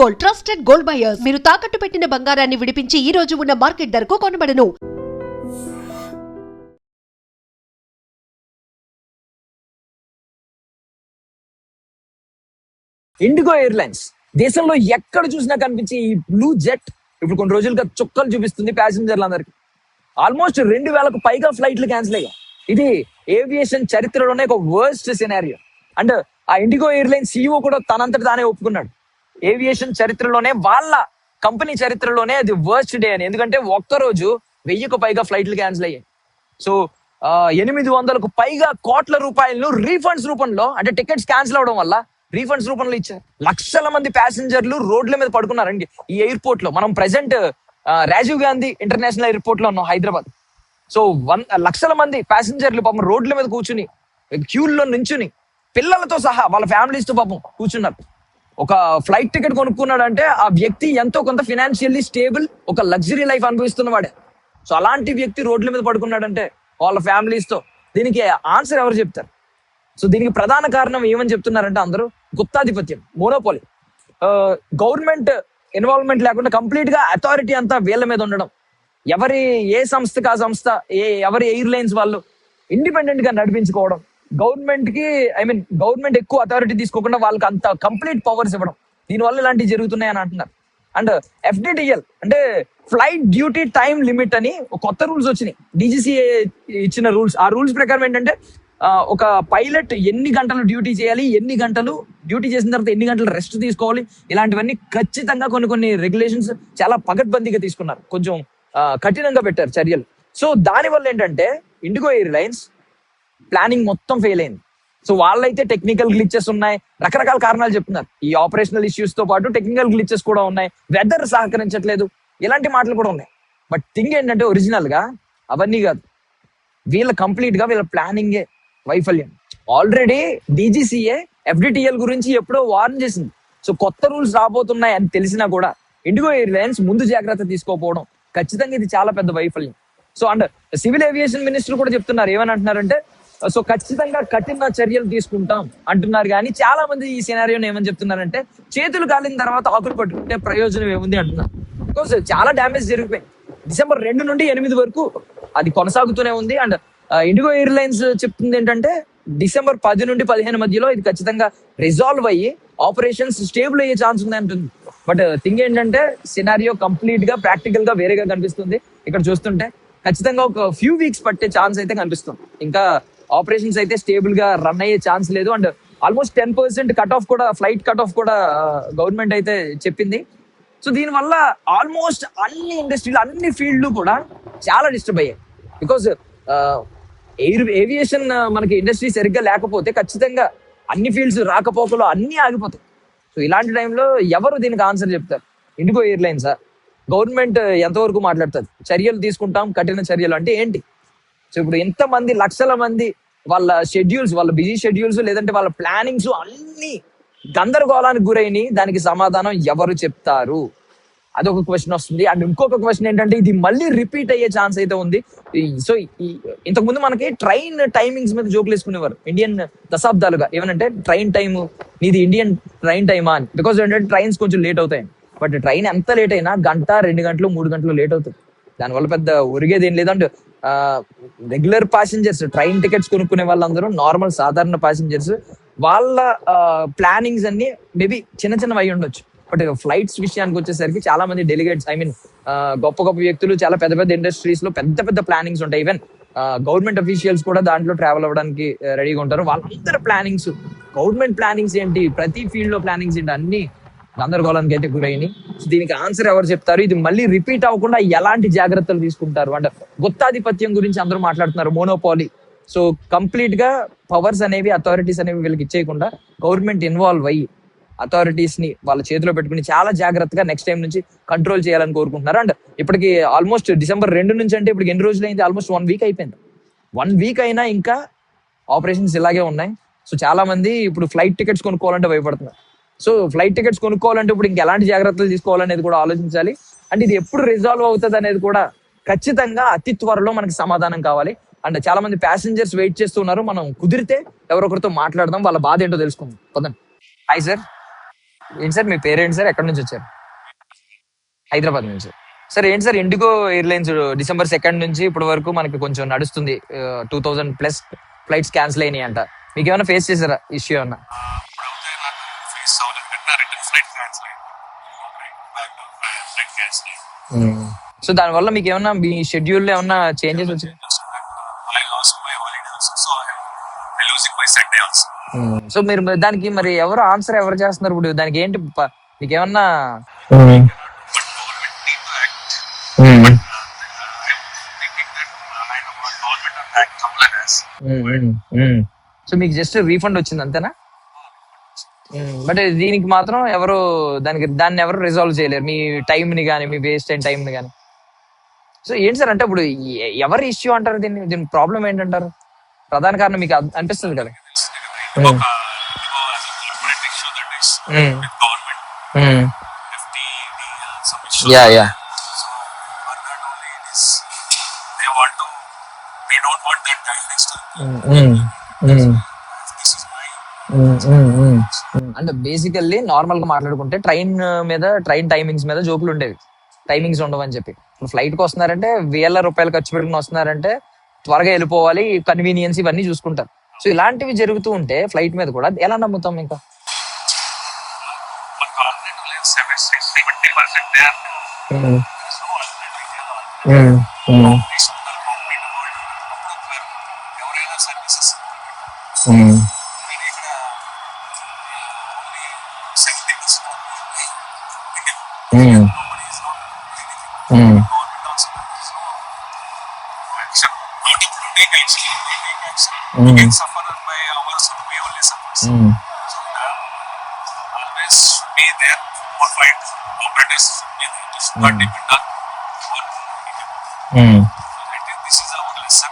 Gold, trusted gold buyers. మీరు తాకట్టు పెట్టిన బంగారాన్ని విడిపించి ఈ రోజు ఉన్న మార్కెట్ ధరకు కొనబడను. ఇండిగో ఎయిర్లైన్స్ దేశంలో ఎక్కడ చూసినా కనిపించే ఈ బ్లూ జెట్ ఇప్పుడు కొన్ని రోజులుగా చుక్కలు చూపిస్తుంది ప్యాసింజర్లందరికీ. ఆల్మోస్ట్ 2000కు పైగా ఫ్లైట్లు క్యాన్సిల్ అయ్యాయి. ఇది ఏవియేషన్ చరిత్రలోనే ఒక వర్స్ట్ సినారియో. అండ్ ఆ ఇండిగో ఎయిర్లైన్స్ CEO కూడా తనంతటి తానే ఒప్పుకున్నాడు, ఏవియేషన్ చరిత్రలోనే, వాళ్ళ కంపెనీ చరిత్రలోనే అది వర్స్ట్ డే అని. ఎందుకంటే ఒక్కరోజు 1000కు పైగా ఫ్లైట్లు క్యాన్సిల్ అయ్యాయి. సో 800కు పైగా కోట్ల రూపాయలను రీఫండ్స్ రూపంలో, అంటే టికెట్స్ క్యాన్సిల్ అవడం వల్ల రీఫండ్స్ రూపంలో ఇచ్చారు. లక్షల మంది ప్యాసింజర్లు రోడ్ల మీద పడుకున్నారండి ఈ ఎయిర్పోర్ట్ లో. మనం present Rajiv Gandhi international airport లో ఉన్నాం, హైదరాబాద్. సో లక్షల మంది ప్యాసింజర్లు పాపం రోడ్ల మీద కూర్చుని, క్యూల్లో నుంచుని, పిల్లలతో సహా వాళ్ళ ఫ్యామిలీస్ తో పాపం కూర్చున్నారు. ఒక ఫ్లైట్ టికెట్ కొనుక్కున్నాడంటే ఆ వ్యక్తి ఎంతో కొంత ఫినాన్షియల్లీ స్టేబుల్, ఒక లగ్జరీ లైఫ్ అనుభవిస్తున్నవాడే. సో అలాంటి వ్యక్తి రోడ్ల మీద పడుకున్నాడంటే వాళ్ళ ఫ్యామిలీస్ తో, దీనికి ఆన్సర్ ఎవరు చెప్తారు? సో దీనికి ప్రధాన కారణం ఏమని చెప్తున్నారంటే అందరూ గుత్తాధిపత్యం, మోనోపోలీ. గవర్నమెంట్ ఇన్వాల్వ్మెంట్ లేకుండా కంప్లీట్ గా అథారిటీ అంతా వీళ్ళ మీద ఉండడం. ఏ సంస్థకి ఆ సంస్థ, ఎవరి ఎయిర్లైన్స్ వాళ్ళు ఇండిపెండెంట్ గా నడిపించుకోవడం. గవర్నమెంట్ ఎక్కువ అథారిటీ తీసుకోకుండా వాళ్ళకి అంత కంప్లీట్ పవర్స్ ఇవ్వడం. దీనివల్ల ఇలాంటివి జరుగుతున్నాయని అంటున్నారు. అండ్ FDTL అంటే ఫ్లైట్ డ్యూటీ టైం లిమిట్ అని కొత్త రూల్స్ వచ్చినాయి, DGCA ఇచ్చిన రూల్స్. ఆ రూల్స్ ప్రకారం ఏంటంటే ఒక పైలట్ ఎన్ని గంటలు డ్యూటీ చేయాలి, ఎన్ని గంటలు డ్యూటీ చేసిన తర్వాత ఎన్ని గంటలు రెస్ట్ తీసుకోవాలి, ఇలాంటివన్నీ ఖచ్చితంగా కొన్ని రెగ్యులేషన్స్ చాలా పకడ్బందీగా తీసుకున్నారు, కొంచెం కఠినంగా పెట్టారు చర్యలు. సో దానివల్ల ఏంటంటే ఇండిగో ఎయిర్లైన్స్ ప్లానింగ్ మొత్తం ఫెయిల్ అయింది. సో వాళ్ళైతే టెక్నికల్ గ్లిచెస్ ఉన్నాయి, రకరకాల కారణాలు చెప్తున్నారు. ఈ ఆపరేషనల్ ఇష్యూస్ తో పాటు టెక్నికల్ గ్లిచెస్ కూడా ఉన్నాయి, వెదర్ సహకరించట్లేదు, ఇలాంటి మాటలు కూడా ఉన్నాయి. బట్ థింగ్ ఏంటంటే ఒరిజినల్ గా అవన్నీ కాదు, వీళ్ళ ప్లానింగే వైఫల్యం. ఆల్రెడీ DGCA FDTL గురించి ఎప్పుడో వార్న్ చేసింది. సో కొత్త రూల్స్ రాబోతున్నాయి అని తెలిసినా కూడా ఇండిగో ఎయిర్లైన్స్ ముందు జాగ్రత్త తీసుకోకపోవడం, ఖచ్చితంగా ఇది చాలా పెద్ద వైఫల్యం. So and civil aviation minister కూడా చెప్తున్నారు, ఏమని అంటున్నారంటే సో ఖచ్చితంగా కఠిన చర్యలు తీసుకుంటాం అంటున్నారు. కానీ చాలా మంది ఈ సినారియోని ఏమని చెప్తున్నారంటే చేతులు కాలిన తర్వాత ఆకులు పట్టుకుంటే ప్రయోజనం ఏముంది అంటున్నారు. బికాస్ చాలా డ్యామేజ్ జరిగిపోయింది. December 2 నుండి 8 వరకు అది కొనసాగుతూనే ఉంది. అండ్ ఇండిగో ఎయిర్లైన్స్ చెప్తుంది ఏంటంటే December 10 నుండి 15 మధ్యలో ఇది ఖచ్చితంగా రిజాల్వ్ అయ్యి ఆపరేషన్స్ స్టేబుల్ అయ్యే ఛాన్స్ ఉంది అంటుంది. బట్ థింగ్ ఏంటంటే సినారియో కంప్లీట్ గా ప్రాక్టికల్ గా వేరేగా కనిపిస్తుంది. ఇక్కడ చూస్తుంటే ఖచ్చితంగా ఒక ఫ్యూ వీక్స్ పట్టే ఛాన్స్ అయితే కనిపిస్తుంది. ఇంకా ఆపరేషన్స్ అయితే స్టేబుల్ గా రన్ అయ్యే ఛాన్స్ లేదు. అండ్ ఆల్మోస్ట్ 10% కట్ ఆఫ్ కూడా, ఫ్లైట్ కట్ ఆఫ్ కూడా గవర్నమెంట్ అయితే చెప్పింది. సో దీనివల్ల ఆల్మోస్ట్ అన్ని ఇండస్ట్రీలు, అన్ని ఫీల్డ్లు కూడా చాలా డిస్టర్బ్ అయ్యాయి. బికాస్ ఏవియేషన్ మనకి ఇండస్ట్రీ సరిగ్గా లేకపోతే ఖచ్చితంగా అన్ని ఫీల్డ్స్ రాకపోకలు అన్ని ఆగిపోతాయి. సో ఇలాంటి టైంలో ఎవరు దీనికి ఆన్సర్ చెప్తారు? ఇండిగో ఎయిర్లైన్సా? గవర్నమెంట్ ఎంతవరకు మాట్లాడుతుంది? చర్యలు తీసుకుంటాం, కఠిన చర్యలు అంటే ఏంటి? సో ఇప్పుడు ఎంతమంది లక్షల మంది వాళ్ళ షెడ్యూల్స్, వాళ్ళ బిజీ షెడ్యూల్స్, లేదంటే వాళ్ళ ప్లానింగ్స్ అన్ని గందరగోళానికి గురైన దానికి సమాధానం ఎవరు చెప్తారు? అదొక క్వశ్చన్ వస్తుంది. అండ్ ఇంకొక క్వశ్చన్ ఏంటంటే ఇది మళ్ళీ రిపీట్ అయ్యే ఛాన్స్ అయితే ఉంది. సో ఇంతకుముందు మనకి ట్రైన్ టైమింగ్స్ మీద జోకులు వేసుకునేవారు ఇండియన్ దశాబ్దాలుగా. ఏమనంటే ట్రైన్ టైమ్ నీది ఇండియన్ ట్రైన్ టైమా అని. బికాస్ ఏంటంటే ట్రైన్స్ కొంచెం లేట్ అవుతాయి. బట్ ట్రైన్ ఎంత లేట్ అయినా 1 గంట 2 గంటలు 3 గంటలు లేట్ అవుతుంది. దానివల్ల పెద్ద ఒరిగేది ఏం లేదంటే రెగ్యులర్ ప్యాసింజర్స్, ట్రైన్ టికెట్స్ కొనుక్కునే వాళ్ళందరూ, నార్మల్ సాధారణ ప్యాసింజర్స్, వాళ్ళ ప్లానింగ్స్ అన్ని మేబీ చిన్నవి అయి ఉండొచ్చు. బట్ ఫ్లైట్స్ విషయానికి వచ్చేసరికి చాలా మంది డెలిగేట్స్, గొప్ప గొప్ప వ్యక్తులు, చాలా పెద్ద పెద్ద ఇండస్ట్రీస్ లో పెద్ద ప్లానింగ్స్ ఉంటాయి. ఈవెన్ గవర్నమెంట్ అఫీషియల్స్ కూడా దాంట్లో ట్రావెల్ అవ్వడానికి రెడీగా ఉంటారు. వాళ్ళందరూ ప్లానింగ్స్, గవర్నమెంట్ ప్లానింగ్స్ ఏంటి, ప్రతి ఫీల్డ్ లో ప్లానింగ్స్ ఏంటి, అన్ని గందరగోళానికి అయితే గురైనాయి. దీనికి ఆన్సర్ ఎవరు చెప్తారు? ఇది మళ్ళీ రిపీట్ అవ్వకుండా ఎలాంటి జాగ్రత్తలు తీసుకుంటారు? అంటే గుత్తాధిపత్యం గురించి అందరూ మాట్లాడుతున్నారు, మోనోపాలీ. సో కంప్లీట్ గా పవర్స్ అనేవి, అథారిటీస్ అనేవి వీళ్ళకి ఇచ్చేయకుండా గవర్నమెంట్ ఇన్వాల్వ్ అయ్యి అథారిటీస్ ని వాళ్ళ చేతిలో పెట్టుకుని చాలా జాగ్రత్తగా నెక్స్ట్ టైం నుంచి కంట్రోల్ చేయాలని కోరుకుంటున్నారు. అండ్ ఇప్పటికి ఆల్మోస్ట్ December 2 నుంచి అంటే ఇప్పుడు ఎన్ని రోజులు అయింది? ఆల్మోస్ట్ 1 వీక్ అయిపోయింది. 1 వీక్ అయినా ఇంకా ఆపరేషన్స్ ఇలాగే ఉన్నాయి. సో చాలా మంది ఇప్పుడు ఫ్లైట్ టికెట్స్ కొనుక్కోవాలంటే భయపడుతున్నారు. సో ఫ్లైట్ టికెట్స్ కొనుక్కోవాలంటే ఇప్పుడు ఇంకా ఎలాంటి జాగ్రత్తలు తీసుకోవాలనేది కూడా ఆలోచించాలి. అండ్ ఇది ఎప్పుడు రిజాల్వ్ అవుతుంది అనేది కూడా ఖచ్చితంగా అతి త్వరలో మనకి సమాధానం కావాలి. అండ్ చాలా మంది ప్యాసింజర్స్ వెయిట్ చేస్తున్నారు. మనం కుదిరితే ఎవరొకరితో మాట్లాడదాం, వాళ్ళ బాధ ఏంటో తెలుసుకుందాం. పదండి. Hi sir. ఏంటి సార్ మీ పేరేంటి సార్, ఎక్కడి నుంచి వచ్చారు? హైదరాబాద్ నుంచి. సార్ ఏంటి సార్ ఇండిగో ఎయిర్లైన్స్ December 2 నుంచి ఇప్పటి వరకు మనకి కొంచెం నడుస్తుంది, 2000+ ఫ్లైట్స్ క్యాన్సిల్ అయినాయి అంట. మీకు ఏమైనా ఫేస్ చేశారా ఇష్యూ ఏమన్నా? ఇప్పుడైతే నాకు ఫేస్ అవ్వలేదు, కానీ నా రిటర్న్ ఫ్లైట్ క్యాన్సిల్ అయింది. ఫ్లైట్ క్యాన్సిల్ అయింది. సో దానివల్ల మీకు ఏమన్నా మీ షెడ్యూల్ ఏమన్నా చేంజెస్ వచ్చాయి? I lost my holiday also, so I losing my Sunday also. So మీరు దానికి మరి ఎవరు ఆన్సర్ ఎవరు చేస్తున్నారు ఇప్పుడు? దానికి ఏంటి మీకు ఏమన్నా But government need to act. I'm thinking that I know what government will act Kamala has. So మీకు జస్ట్ రీఫండ్ వచ్చింది అంతేనా? బట్ దీనికి మాత్రం ఎవరు దాన్ని ఎవరు రిజాల్వ్ చేయలేరు, మీ టైంని కానీ మీ వేస్ట్ అయిన టైంని కానీ. సో ఏంటి సార్ అంటే ఇప్పుడు ఎవరి ఇష్యూ అంటారు దీని ప్రాబ్లం ఏంటంటారు? ప్రధాన కారణం మీకు అనిపిస్తుంది కదా? Corporate issue that is with government. FTD, some issues. Yeah So for that only it is, they don't want that guidelines to. This is my. అంటే బేసికల్లీ నార్మల్ గా మాట్లాడుకుంటే ట్రైన్ టైమింగ్స్ మీద జోకులు ఉండేవి, టైమింగ్స్ ఉండవని చెప్పి. ఇప్పుడు ఫ్లైట్ కి వస్తున్నారంటే ₹1,000 ఖర్చు పెట్టుకుని వస్తున్నారంటే త్వరగా వెళ్ళిపోవాలి, కన్వీనియన్స్ ఇవన్నీ చూసుకుంటారు. సో ఇలాంటివి జరుగుతూ ఉంటే ఫ్లైట్ మీద కూడా ఎలా నమ్ముతాం ఇంకా? But government will have 70% there. There is no alternative. These are government approved ఎవరైనా సర్వీసెస్. నేను ఇక్కడ only 70% nobody is not anything. Government also there is no action. Not if you take action, you can suffer by hours or we only suffers. So always be there for flight. Operators should be there. It should not depend on one individual. I think this is our lesson.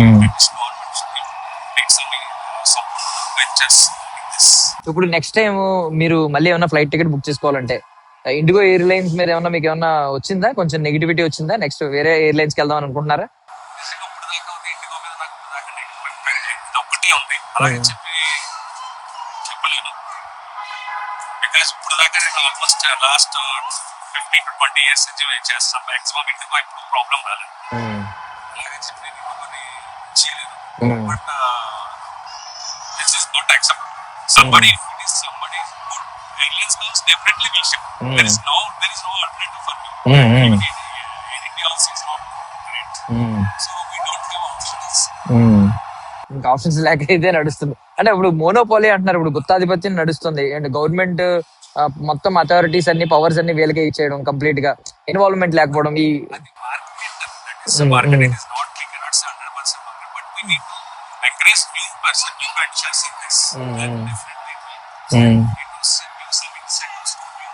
And this government should take some ventures like this. ఇప్పుడు next time మీరు మళ్ళీ ఏమైనా flight ticket book చేసుకోవాలంటే IndiGo airlines మీద ఏమన్నా మీకు ఏమన్నా వచ్చిందా, కొంచెం నెగిటివిటీ వచ్చిందా? నెక్స్ట్ వేరే ఎయిర్లైన్స్ కి వెళ్దాం అనుకుంటున్నారా? నిజంగా ఇప్పుడు దాకా ఉంది ఇండిగో మీద, నాకు ఇప్పుడు దాకా ఇది ఒక్కటి ఉంది అలాగే చెప్పలేను. బికాస్ ఇప్పుడు దాకా నేను ఆల్మోస్ట్ లాస్ట్ 15 to 20 years నుంచి నేను చేస్తాను. మాక్సిమం ఇండిగో ఇప్పుడు ప్రాబ్లం రాలేదు. అలాగే చెప్పి నేను ఇండిగోని చేయలేదు. But this is not accept. Somebody good airlines comes, definitely will ship. There is no alternative for me. Even in India also is not great. So we don't have options. ఇంకా options లేక ఇదే నడుస్తుంది. అంటే ఇప్పుడు monopoly అంటున్నారు, ఇప్పుడు గుత్తాధిపత్యం నడుస్తుంది. అండ్ గవర్నమెంట్ మొత్తం అథారిటీస్ అన్ని పవర్స్ అన్ని వీళ్ళకే ఇచ్చేయడం, కంప్లీట్ గా ఇన్వాల్వ్మెంట్ లేకపోవడం. ఈ And the market, that is the market. It is not, we cannot say 100% market, but we need to encourage new ventures in this. Then definitely we need to give some incentives to new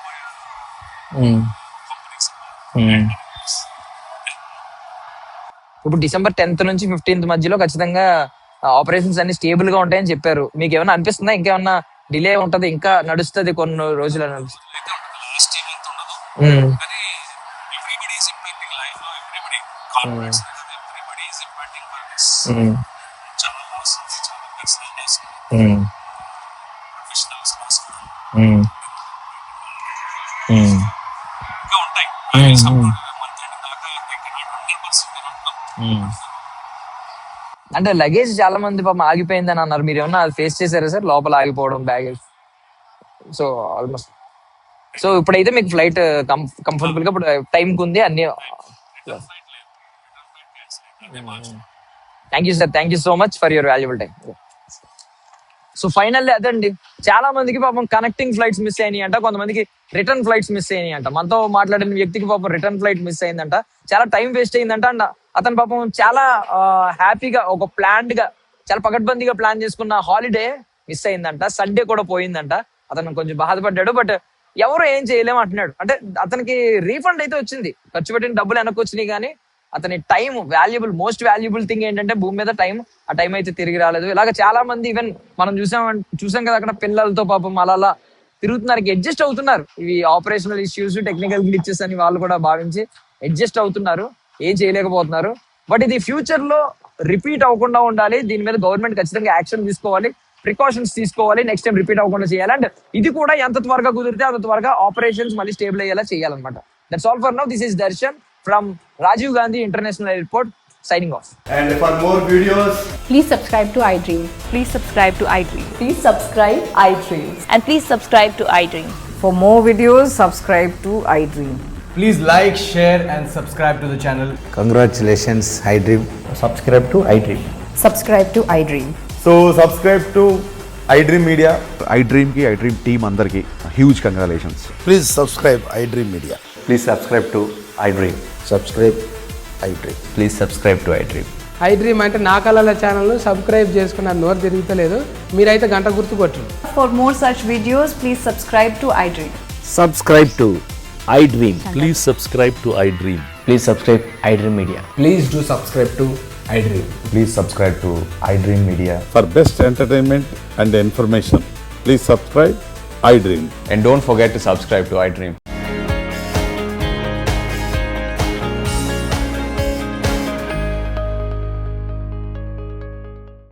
companies. ఇప్పుడు December 10th నుంచి 15th మధ్యలో ఖచ్చితంగా operations అన్ని stable గా ఉంటాయని చెప్పారు. మీకు ఏమైనా అనిపిస్తుందా ఇంకేమన్నా డిలే ఉంటది, ఇంకా నడుస్తుంది కొన్ని రోజులు అనిపిస్తుంది? లాస్ట్ ఇయర్ అంత ఉండదు, కానీ everybody is impacting life. Everybody confidence, everybody is impacting for this. చాలా లాస్, చాలా పర్సనల్ లాస్, ప్రొఫెషనల్స్ లాస్ ఇంకా ఉంటాయి. మంత్ ఎండ్ దాకా they cannot 100% cannot come. అంటే లగేజ్ చాలా మంది పాపం ఆగిపోయిందని అన్నారు, మీరు ఏమన్నా అది ఫేస్ చేశారా సార్? లోపల ఆగిపోవడం బ్యాగేజ్. సో ఆల్మోస్ట్ సో ఇప్పుడైతే మీకు ఫ్లైట్ కంఫర్టబుల్ గా ఇప్పుడు టైంకి ఉంది అన్ని. Thank you so much for your valuable time. So finally అదండి, చాలా మందికి పాపం కనెక్టింగ్ ఫ్లైట్స్ మిస్ అయినాయి అంట, కొంతమందికి రిటర్న్ ఫ్లైట్స్ మిస్ అయినాయి అంట. మనతో మాట్లాడిన వ్యక్తికి పాపం రిటర్న్ ఫ్లైట్ మిస్ అయిందంట, చాలా టైం వేస్ట్ అయిందంట. అండ్ అతను పాపం చాలా హ్యాపీగా ఒక ప్లాన్డ్ గా చాలా పకడ్బందీగా ప్లాన్ చేసుకున్న హాలిడే మిస్ అయిందంట, సండే కూడా పోయిందంట. అతను కొంచెం బాధపడ్డాడు, బట్ ఎవరు ఏం చేయలేము అంటున్నాడు. అంటే అతనికి రీఫండ్ అయితే వచ్చింది, ఖర్చు పెట్టిన డబ్బులు వెనక్కి వచ్చినాయి, కానీ అతని టైం మోస్ట్ వాల్యుబుల్ థింగ్ ఏంటంటే భూమి మీద టైం. ఆ టైం అయితే తిరిగి రాలేదు. ఇలాగ చాలా మంది ఈవెన్ మనం చూసాం కదా అక్కడ పిల్లలతో పాపం అలా తిరుగుతున్నారు, అడ్జస్ట్ అవుతున్నారు. ఇవి ఆపరేషనల్ ఇష్యూస్, టెక్నికల్ గ్లిచెస్ అని వాళ్ళు కూడా భావించి అడ్జస్ట్ అవుతున్నారు, ఏం చేయలేకపోతున్నారు. బట్ ఇది ఫ్యూచర్ లో రిపీట్ అవ్వకుండా ఉండాలి, దీని మీద గవర్నమెంట్ ఖచ్చితంగా యాక్షన్ తీసుకోవాలి. ప్రికాషన్స్ తీసుకోవాలి, నెక్స్ట్ టైం రిపీట్ అవ్వకుండా చేయాలి. అండ్ ఇది కూడా ఎంత త్వరగా కుదిరితే అంత త్వరగా ఆపరేషన్స్ మళ్ళీ స్టేబుల్ అయ్యేలా చేయాలన్నమాట. That's all for now. This is Darshan from Rajiv Gandhi international airport, signing off. And for more videos, Please subscribe to iDream. Please subscribe to iDream. Please subscribe iDream. And please subscribe to iDream. For more videos, subscribe to iDream. please like, share, and subscribe to the channel. Congratulations, iDream. Subscribe to iDream. Subscribe to iDream. So subscribe to iDream Media. iDream ki iDream team andarki huge congratulations. Please subscribe iDream Media. Please subscribe to iDream. Subscribe iDream. Please subscribe to iDream. iDream అంటే నా కళల ఛానల్ను subscribe చేసుకున్న నోరు తిరుగుతలేదు, మీరైతే గంట గుర్తు కొట్టండి. For more such videos, please subscribe to iDream. Subscribe to iDream. Please subscribe to iDream. Please subscribe iDream Media. Please do subscribe to iDream. Please subscribe to iDream Media. For best entertainment and information, please subscribe iDream. And don't forget to subscribe to iDream.